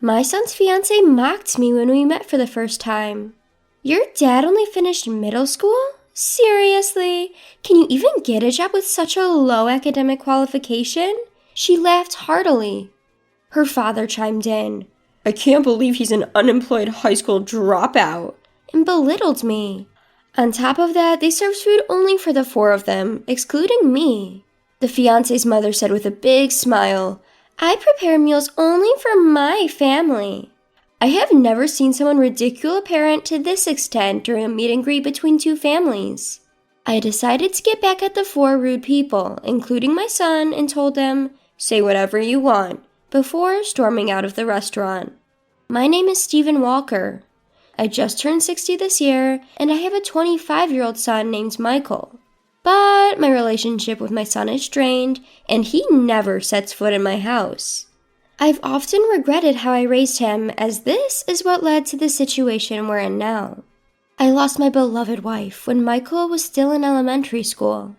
My son's fiance mocked me when we met for the first time. Your dad only finished middle school? Seriously? Can you even get a job with such a low academic qualification? She laughed heartily. Her father chimed in. I can't believe he's an unemployed high school dropout, and belittled me. On top of that, they served food only for the four of them, excluding me. The fiance's mother said with a big smile, I prepare meals only for my family. I have never seen someone ridicule a parent to this extent during a meet and greet between two families. I decided to get back at the four rude people, including my son, and told them, say whatever you want, before storming out of the restaurant. My name is Stephen Walker. I just turned 60 this year, and I have a 25-year-old son named Michael. But my relationship with my son is strained, and he never sets foot in my house. I've often regretted how I raised him, as this is what led to the situation we're in now. I lost my beloved wife when Michael was still in elementary school.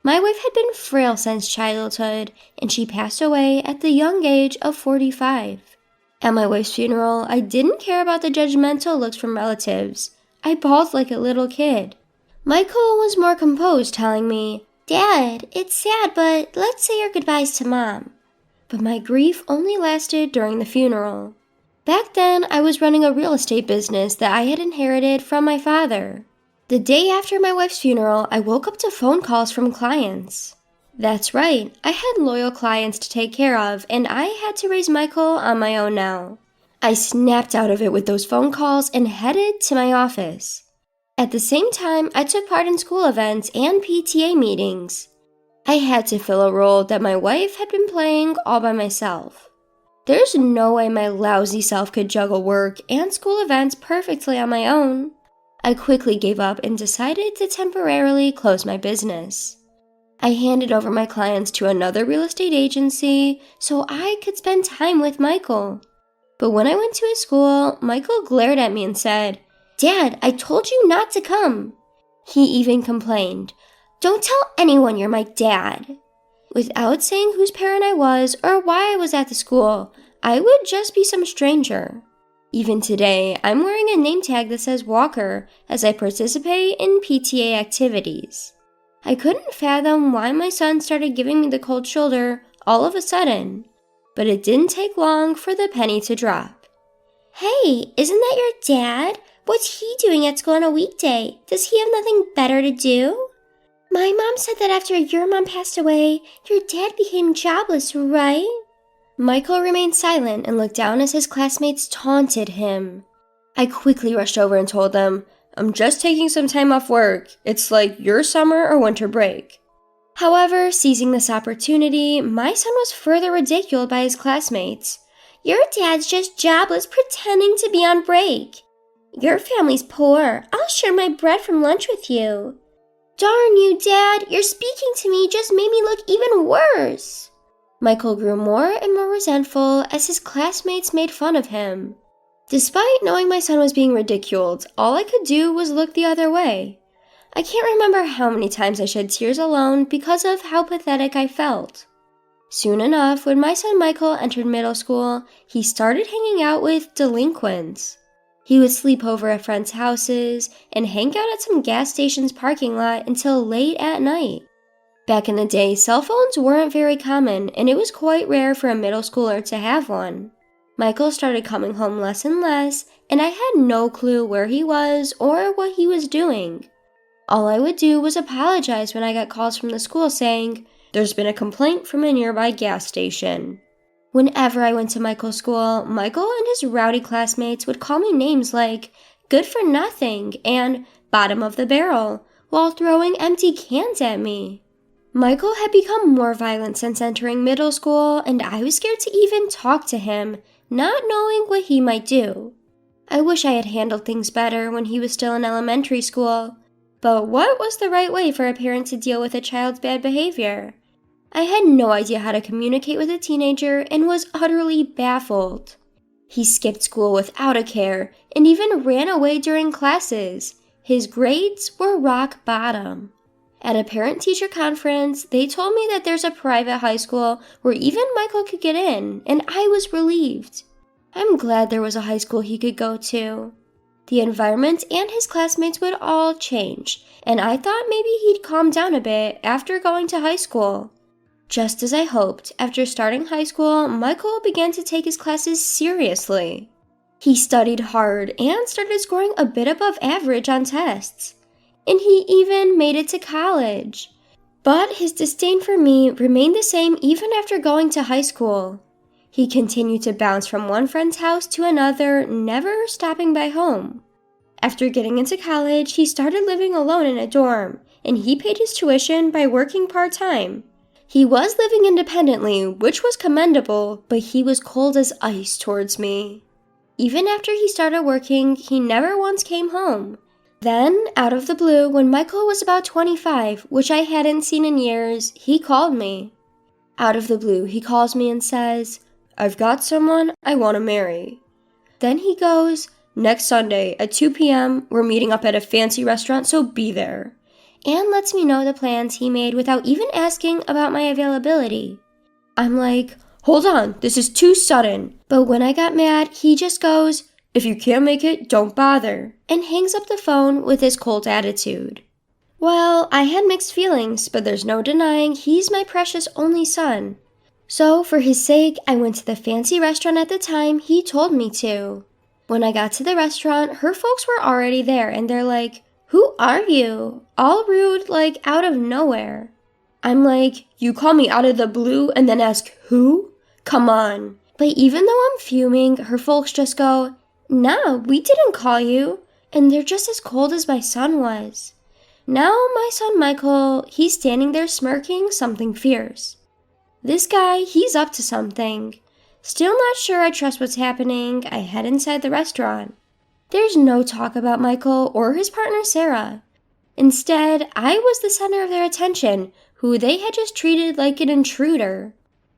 My wife had been frail since childhood, and she passed away at the young age of 45. At my wife's funeral, I didn't care about the judgmental looks from relatives. I bawled like a little kid. Michael was more composed, telling me, Dad, it's sad, but let's say our goodbyes to Mom. But my grief only lasted during the funeral. Back then, I was running a real estate business that I had inherited from my father. The day after my wife's funeral, I woke up to phone calls from clients. That's right, I had loyal clients to take care of, and I had to raise Michael on my own now. I snapped out of it with those phone calls and headed to my office. At the same time, I took part in school events and PTA meetings. I had to fill a role that my wife had been playing all by myself. There's no way my lousy self could juggle work and school events perfectly on my own. I quickly gave up and decided to temporarily close my business. I handed over my clients to another real estate agency so I could spend time with Michael. But when I went to his school, Michael glared at me and said, Dad, I told you not to come. He even complained, Don't tell anyone you're my dad. Without saying whose parent I was or why I was at the school, I would just be some stranger. Even today, I'm wearing a name tag that says Walker as I participate in PTA activities. I couldn't fathom why my son started giving me the cold shoulder all of a sudden, but it didn't take long for the penny to drop. Hey, isn't that your dad? What's he doing at school on a weekday? Does he have nothing better to do? My mom said that after your mom passed away, your dad became jobless, right? Michael remained silent and looked down as his classmates taunted him. I quickly rushed over and told them, I'm just taking some time off work. It's like your summer or winter break. However, seizing this opportunity, my son was further ridiculed by his classmates. Your dad's just jobless pretending to be on break. Your family's poor. I'll share my bread from lunch with you. Darn you, Dad, your speaking to me just made me look even worse. Michael grew more and more resentful as his classmates made fun of him. Despite knowing my son was being ridiculed, all I could do was look the other way. I can't remember how many times I shed tears alone because of how pathetic I felt. Soon enough, when my son Michael entered middle school, he started hanging out with delinquents. He would sleep over at friends' houses and hang out at some gas station's parking lot until late at night. Back in the day, cell phones weren't very common, and it was quite rare for a middle schooler to have one. Michael started coming home less and less, and I had no clue where he was or what he was doing. All I would do was apologize when I got calls from the school saying, There's been a complaint from a nearby gas station. Whenever I went to Michael's school, Michael and his rowdy classmates would call me names like good for nothing and bottom of the barrel while throwing empty cans at me. Michael had become more violent since entering middle school, and I was scared to even talk to him, not knowing what he might do. I wish I had handled things better when he was still in elementary school, but what was the right way for a parent to deal with a child's bad behavior? I had no idea how to communicate with a teenager and was utterly baffled. He skipped school without a care and even ran away during classes. His grades were rock bottom. At a parent-teacher conference, they told me that there's a private high school where even Michael could get in, and I was relieved. I'm glad there was a high school he could go to. The environment and his classmates would all change, and I thought maybe he'd calm down a bit after going to high school. Just as I hoped, after starting high school, Michael began to take his classes seriously. He studied hard and started scoring a bit above average on tests. And he even made it to college. But his disdain for me remained the same even after going to high school. He continued to bounce from one friend's house to another, never stopping by home. After getting into college, he started living alone in a dorm, and he paid his tuition by working part-time. He was living independently, which was commendable, but he was cold as ice towards me. Even after he started working, he never once came home. Then, out of the blue, when Michael was about 25, which I hadn't seen in years, he called me. Out of the blue, he calls me and says, "I've got someone I want to marry." Then he goes, "Next Sunday at 2 p.m., we're meeting up at a fancy restaurant, so be there." And lets me know the plans he made without even asking about my availability. I'm like, "Hold on, this is too sudden." But when I got mad, he just goes, "If you can't make it, don't bother," and hangs up the phone with his cold attitude. Well, I had mixed feelings, but there's no denying he's my precious only son. So, for his sake, I went to the fancy restaurant at the time he told me to. When I got to the restaurant, her folks were already there, and they're like, "Who are you?" All rude, like out of nowhere. I'm like, "You call me out of the blue and then ask who? Come on." But even though I'm fuming, her folks just go, "No, we didn't call you." And they're just as cold as my son was. Now my son Michael, he's standing there smirking something fierce. This guy, he's up to something. Still not sure I trust what's happening, I head inside the restaurant. There's no talk about Michael or his partner Sarah. Instead, I was the center of their attention, who they had just treated like an intruder.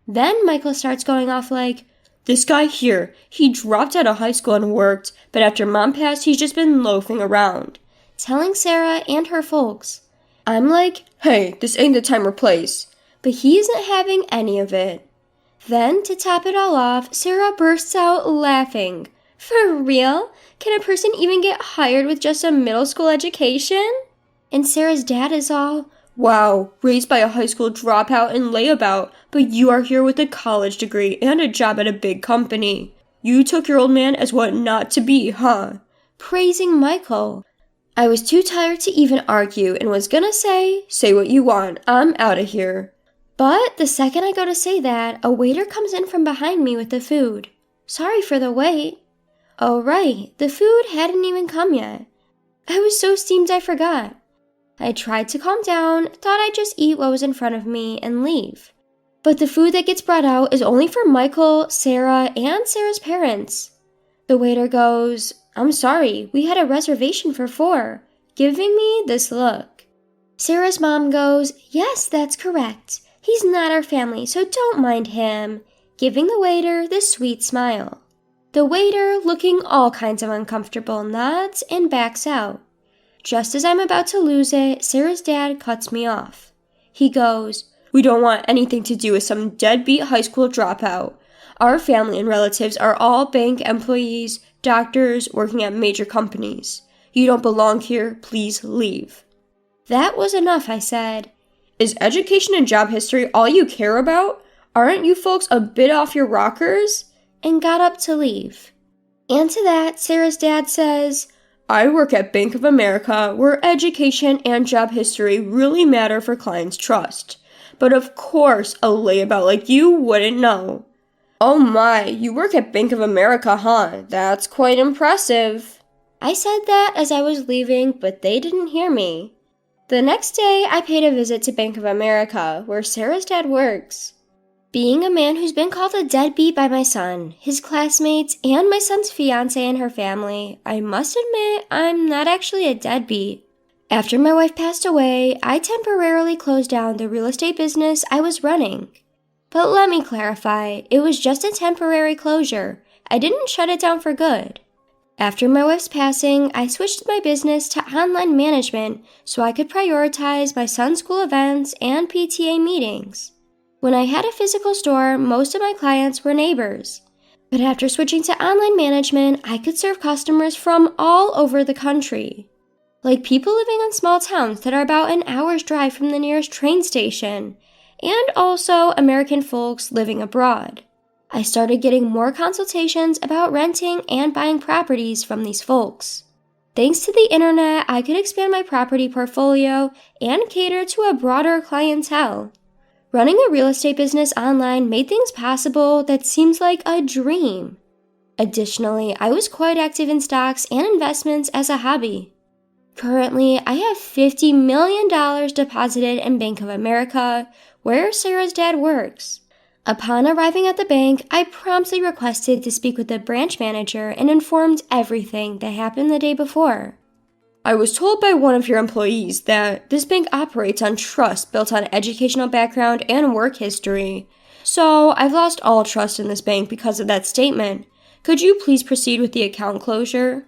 Then Michael starts going off like, "This guy here, he dropped out of high school and worked, but after mom passed, he's just been loafing around," telling Sarah and her folks. I'm like, "Hey, this ain't the time or place." But he isn't having any of it. Then, to top it all off, Sarah bursts out laughing. "For real? Can a person even get hired with just a middle school education?" And Sarah's dad is all, "Wow, raised by a high school dropout and layabout, but you are here with a college degree and a job at a big company. You took your old man as what not to be, huh?" Praising Michael. I was too tired to even argue and was gonna say what you want, I'm out of here. But the second I go to say that, a waiter comes in from behind me with the food. Sorry for the wait. Oh right, the food hadn't even come yet. I was so steamed I forgot. I tried to calm down, thought I'd just eat what was in front of me and leave. But the food that gets brought out is only for Michael, Sarah, and Sarah's parents. The waiter goes, "I'm sorry, we had a reservation for 4, giving me this look. Sarah's mom goes, "Yes, that's correct. He's not our family, so don't mind him," giving the waiter this sweet smile. The waiter, looking all kinds of uncomfortable, nods and backs out. Just as I'm about to lose it, Sarah's dad cuts me off. He goes, "We don't want anything to do with some deadbeat high school dropout. Our family and relatives are all bank employees, doctors, working at major companies. You don't belong here, please leave." That was enough, I said. "Is education and job history all you care about? Aren't you folks a bit off your rockers?" And got up to leave. And to that, Sarah's dad says, "I work at Bank of America, where education and job history really matter for clients' trust. But of course, a layabout like you wouldn't know." "Oh my, you work at Bank of America, huh? That's quite impressive." I said that as I was leaving, but they didn't hear me. The next day, I paid a visit to Bank of America, where Sarah's dad works. Being a man who's been called a deadbeat by my son, his classmates, and my son's fiancée and her family, I must admit I'm not actually a deadbeat. After my wife passed away, I temporarily closed down the real estate business I was running. But let me clarify, it was just a temporary closure. I didn't shut it down for good. After my wife's passing, I switched my business to online management so I could prioritize my son's school events and PTA meetings. When I had a physical store, most of my clients were neighbors. But after switching to online management, I could serve customers from all over the country. Like people living in small towns that are about an hour's drive from the nearest train station, and also American folks living abroad. I started getting more consultations about renting and buying properties from these folks. Thanks to the internet, I could expand my property portfolio and cater to a broader clientele. Running a real estate business online made things possible that seems like a dream. Additionally, I was quite active in stocks and investments as a hobby. Currently, I have $50 million deposited in Bank of America, where Sarah's dad works. Upon arriving at the bank, I promptly requested to speak with the branch manager and informed everything that happened the day before. I was told by one of your employees that this bank operates on trust built on educational background and work history. So I've lost all trust in this bank because of that statement. Could you please proceed with the account closure?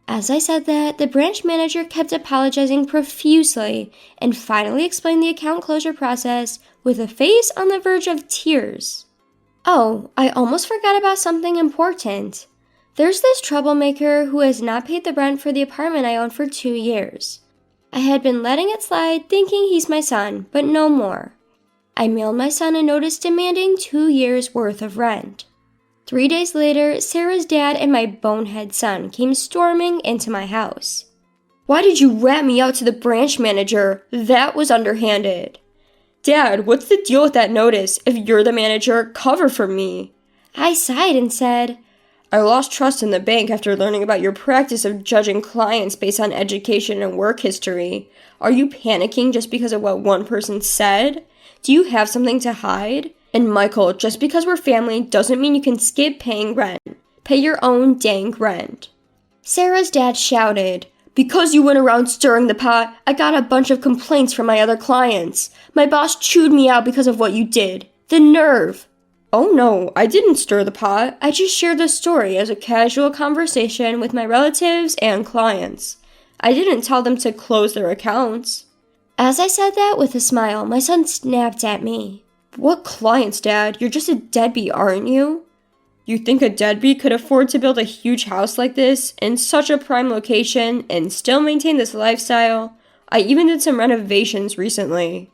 As I said that, the branch manager kept apologizing profusely and finally explained the account closure process with a face on the verge of tears. Oh, I almost forgot about something important. There's this troublemaker who has not paid the rent for the apartment I own for 2 years. I had been letting it slide thinking he's my son, but no more. I mailed my son a notice demanding 2 years' worth of rent. 3 days later, Sarah's dad and my bonehead son came storming into my house. Why did you rat me out to the branch manager? That was underhanded. Dad, what's the deal with that notice? If you're the manager, cover for me. I sighed and said, I lost trust in the bank after learning about your practice of judging clients based on education and work history. Are you panicking just because of what one person said? Do you have something to hide? And Michael, just because we're family doesn't mean you can skip paying rent. Pay your own dang rent. Sarah's dad shouted, Because you went around stirring the pot, I got a bunch of complaints from my other clients. My boss chewed me out because of what you did. The nerve! Oh no, I didn't stir the pot. I just shared the story as a casual conversation with my relatives and clients. I didn't tell them to close their accounts. As I said that with a smile, my son snapped at me. What clients, Dad? You're just a deadbeat, aren't you? You think a deadbeat could afford to build a huge house like this in such a prime location and still maintain this lifestyle? I even did some renovations recently.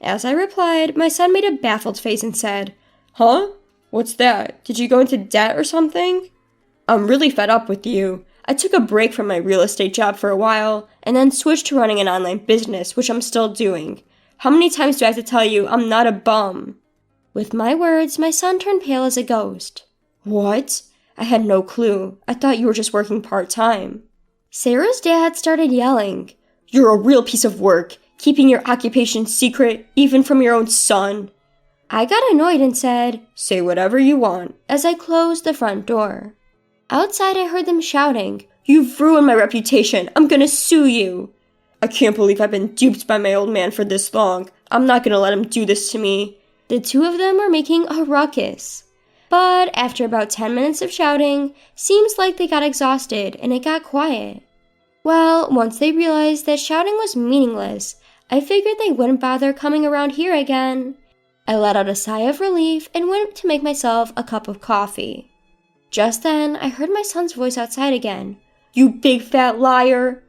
As I replied, my son made a baffled face and said, Huh? What's that? Did you go into debt or something? I'm really fed up with you. I took a break from my real estate job for a while and then switched to running an online business, which I'm still doing. How many times do I have to tell you I'm not a bum? With my words, my son turned pale as a ghost. What? I had no clue. I thought you were just working part-time. Sarah's dad started yelling. You're a real piece of work, keeping your occupation secret, even from your own son. I got annoyed and said, Say whatever you want, as I closed the front door. Outside, I heard them shouting, You've ruined my reputation. I'm gonna sue you. I can't believe I've been duped by my old man for this long. I'm not gonna let him do this to me. The two of them were making a ruckus. But after about 10 minutes of shouting, seems like they got exhausted and it got quiet. Well, once they realized that shouting was meaningless, I figured they wouldn't bother coming around here again. I let out a sigh of relief and went to make myself a cup of coffee. Just then, I heard my son's voice outside again. You big fat liar!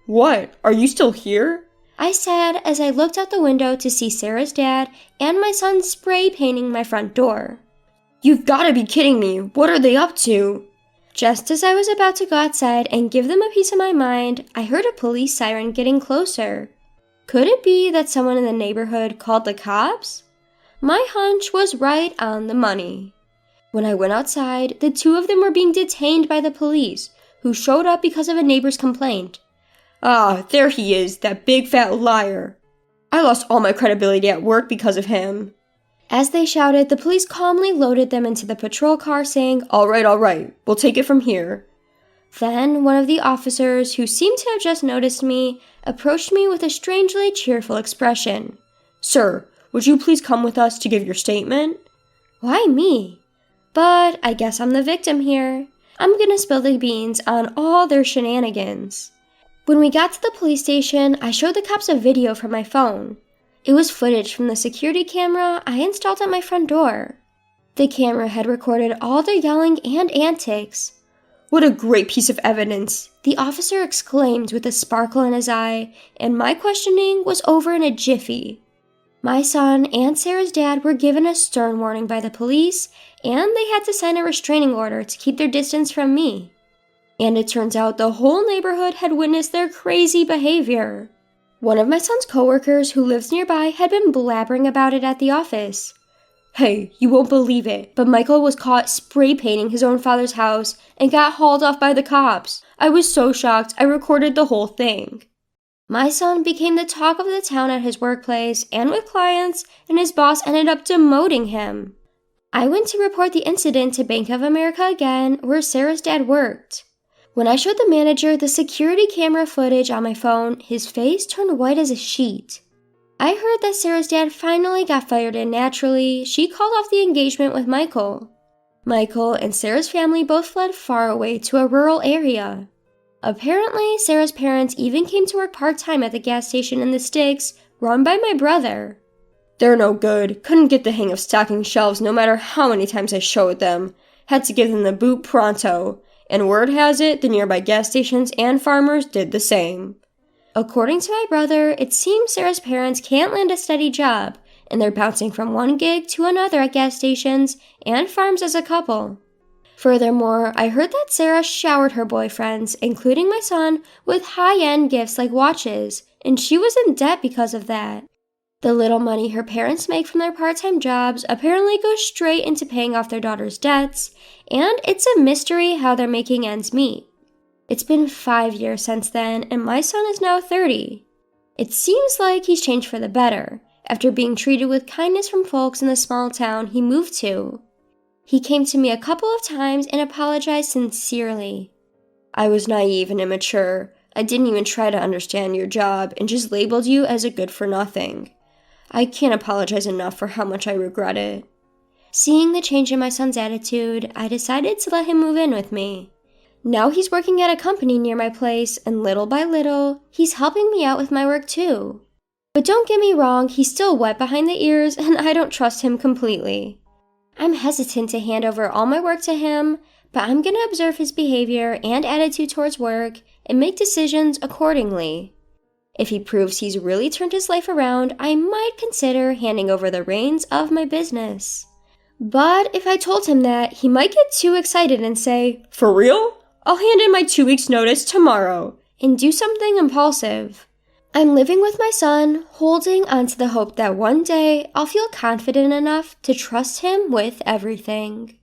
What? Are you still here? I said as I looked out the window to see Sarah's dad and my son spray painting my front door. You've got to be kidding me. What are they up to? Just as I was about to go outside and give them a piece of my mind, I heard a police siren getting closer. Could it be that someone in the neighborhood called the cops? My hunch was right on the money. When I went outside, the two of them were being detained by the police, who showed up because of a neighbor's complaint. Ah, there he is, that big fat liar. I lost all my credibility at work because of him. As they shouted, the police calmly loaded them into the patrol car saying, All right, we'll take it from here. Then one of the officers, who seemed to have just noticed me, approached me with a strangely cheerful expression. Sir, would you please come with us to give your statement? Why me? But I guess I'm the victim here. I'm gonna spill the beans on all their shenanigans. When we got to the police station, I showed the cops a video from my phone. It was footage from the security camera I installed at my front door. The camera had recorded all their yelling and antics. "What a great piece of evidence!" the officer exclaimed with a sparkle in his eye, and my questioning was over in a jiffy. My son and Sarah's dad were given a stern warning by the police, and they had to sign a restraining order to keep their distance from me. And it turns out the whole neighborhood had witnessed their crazy behavior. One of my son's coworkers who lives nearby had been blabbering about it at the office. "Hey, you won't believe it, but Michael was caught spray painting his own father's house and got hauled off by the cops. I was so shocked, I recorded the whole thing." My son became the talk of the town at his workplace and with clients, and his boss ended up demoting him. I went to report the incident to Bank of America again, where Sarah's dad worked. When I showed the manager the security camera footage on my phone, his face turned white as a sheet. I heard that Sarah's dad finally got fired, and naturally, she called off the engagement with Michael. Michael and Sarah's family both fled far away to a rural area. Apparently, Sarah's parents even came to work part-time at the gas station in the sticks, run by my brother. "They're no good. Couldn't get the hang of stocking shelves no matter how many times I showed them. Had to give them the boot pronto. And word has it, the nearby gas stations and farmers did the same." According to my brother, it seems Sarah's parents can't land a steady job, and they're bouncing from one gig to another at gas stations and farms as a couple. Furthermore, I heard that Sarah showered her boyfriends, including my son, with high-end gifts like watches, and she was in debt because of that. The little money her parents make from their part-time jobs apparently goes straight into paying off their daughter's debts, and it's a mystery how they're making ends meet. It's been 5 years since then, and my son is now 30. It seems like he's changed for the better, after being treated with kindness from folks in the small town he moved to. He came to me a couple of times and apologized sincerely. "I was naive and immature. I didn't even try to understand your job and just labeled you as a good-for-nothing. I can't apologize enough for how much I regret it." Seeing the change in my son's attitude, I decided to let him move in with me. Now he's working at a company near my place, and little by little, he's helping me out with my work too. But don't get me wrong, he's still wet behind the ears, and I don't trust him completely. I'm hesitant to hand over all my work to him, but I'm going to observe his behavior and attitude towards work and make decisions accordingly. If he proves he's really turned his life around, I might consider handing over the reins of my business. But if I told him that, he might get too excited and say, "For real? I'll hand in my 2 weeks' notice tomorrow," and do something impulsive. I'm living with my son, holding on to the hope that one day I'll feel confident enough to trust him with everything.